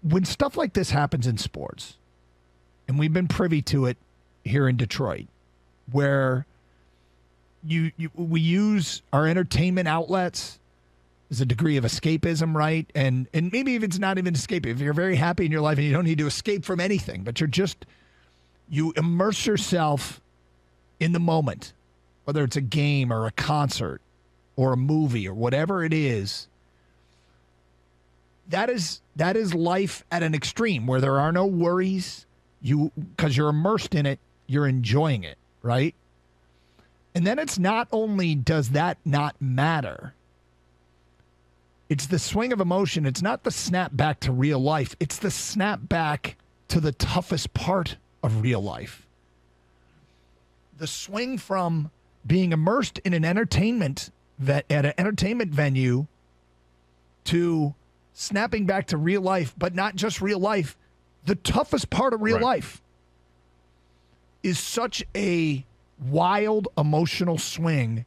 when stuff like this happens in sports, and we've been privy to it here in Detroit, where we use our entertainment outlets as a degree of escapism, right? And maybe if it's not even escape, if you're very happy in your life and you don't need to escape from anything, but you immerse yourself in the moment, whether it's a game or a concert or a movie or whatever it is. That is life at an extreme where there are no worries. Because you're immersed in it, you're enjoying it, right? And then it's not only does that not matter, it's the swing of emotion. It's not the snap back to real life. It's the snap back to the toughest part of real life. The swing from being immersed in an entertainment at an entertainment venue to snapping back to real life, but not just real life. The toughest part of real life is such a wild emotional swing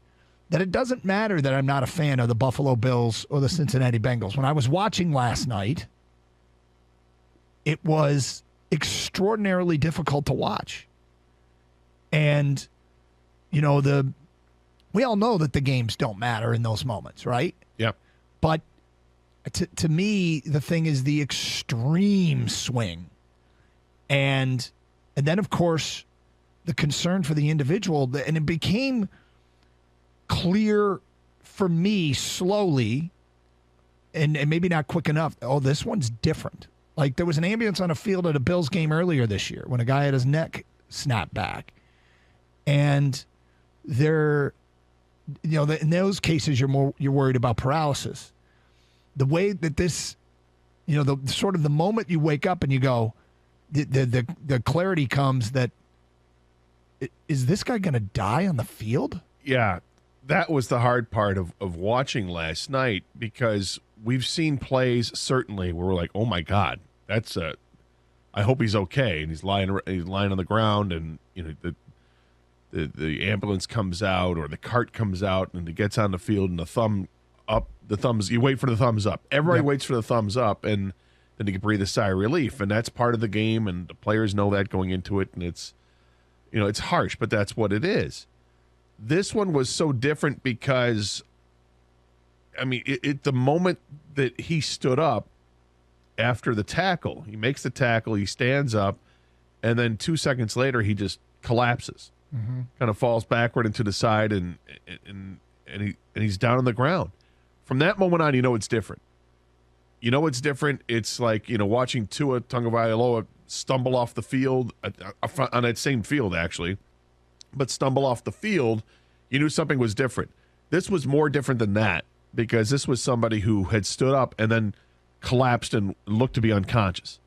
that it doesn't matter that I'm not a fan of the Buffalo Bills or the Cincinnati Bengals. When I was watching last night, it was extraordinarily difficult to watch. And, we all know that the games don't matter in those moments, right? Yep. But to me, the thing is the extreme swing. And then, of course, the concern for the individual. And it became clear for me slowly, and maybe not quick enough. Oh, this one's different. Like there was an ambulance on a field at a Bills game earlier this year when a guy had his neck snapped back. And in those cases, you're worried about paralysis. The way that this, the sort of the moment you wake up and you go, the clarity comes that, is this guy going to die on the field? Yeah, that was the hard part of watching last night, because we've seen plays certainly where we're like, oh my God, I hope he's okay, and he's lying on the ground, and the ambulance comes out or the cart comes out and it gets on the field and you wait for the thumbs up. Everybody waits for the thumbs up, and then you can breathe a sigh of relief, and that's part of the game, and the players know that going into it, and it's harsh, but that's what it is. This one was so different because, the moment that he stood up after the tackle, he makes the tackle, he stands up, and then 2 seconds later he just collapses, kind of falls backward and to the side, and he's down on the ground. From that moment on, it's different. It's different. It's like, watching Tua Tagovailoa stumble off the field on that same field, actually, but stumble off the field. You knew something was different. This was more different than that, because this was somebody who had stood up and then collapsed and looked to be unconscious.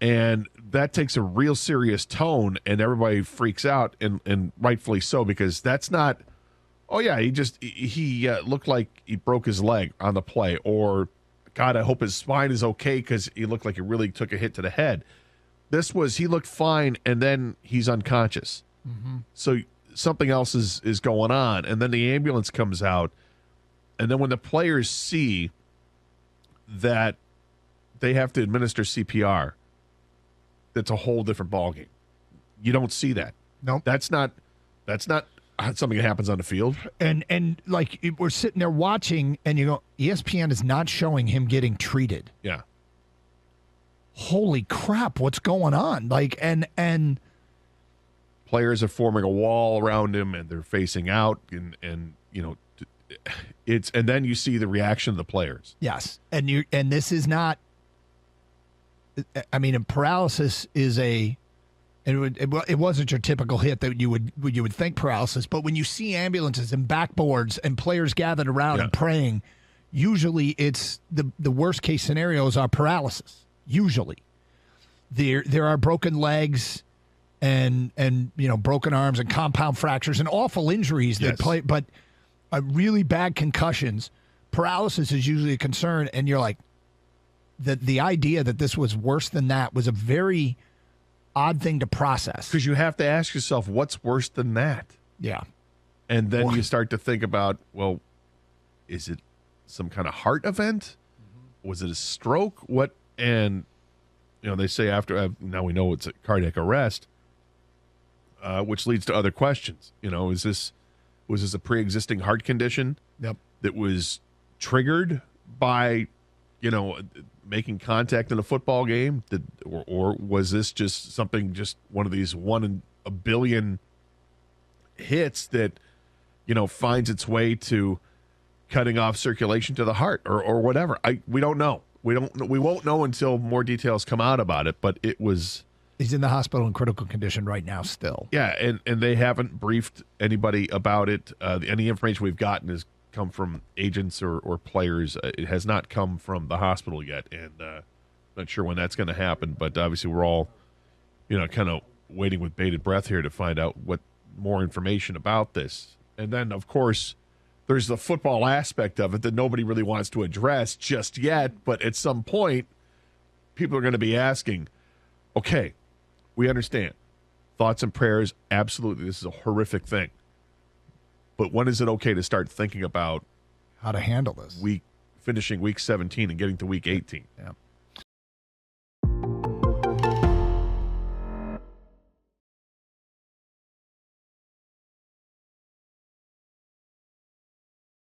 And that takes a real serious tone, and everybody freaks out, and rightfully so, because that's not, oh yeah, he looked like he broke his leg on the play, or God, I hope his spine is okay because he looked like he really took a hit to the head. This was, he looked fine, and then he's unconscious. So something else is going on, and then the ambulance comes out, and then when the players see that they have to administer CPR, that's a whole different ballgame. You don't see that. No, that's not something that happens on the field. And like we're sitting there watching, and you go, ESPN is not showing him getting treated. Yeah. Holy crap, what's going on? Like, and players are forming a wall around him, and they're facing out, and it's, and then you see the reaction of the players. Yes, and this is not. Paralysis is it wasn't your typical hit that you would think paralysis, but when you see ambulances and backboards and players gathered around and praying, usually it's the worst case scenarios are paralysis. Usually, there are broken legs and broken arms and compound fractures and awful injuries that play, but really bad concussions. Paralysis is usually a concern, and you're like, the idea that this was worse than that was a very odd thing to process. Because you have to ask yourself, what's worse than that? Yeah. And then you start to think about, well, is it some kind of heart event? Was it a stroke? What? And they say after now we know it's a cardiac arrest, which leads to other questions. Was this a pre-existing heart condition that was triggered by, making contact in a football game? Or was this just one of these 1 in a billion hits that, finds its way to cutting off circulation to the heart or whatever? We don't know. We won't know until more details come out about it, but it was. He's in the hospital in critical condition right now still. Yeah, and they haven't briefed anybody about it. Any information we've gotten has come from agents or players. It has not come from the hospital yet, and not sure when that's going to happen. But obviously we're all, kind of waiting with bated breath here to find out what more information about this. And then, of course, there's the football aspect of it that nobody really wants to address just yet. But at some point, people are going to be asking, okay, we understand. Thoughts and prayers, absolutely. This is a horrific thing. But when is it okay to start thinking about how to handle this? Finishing week 17 and getting to week 18? Yeah.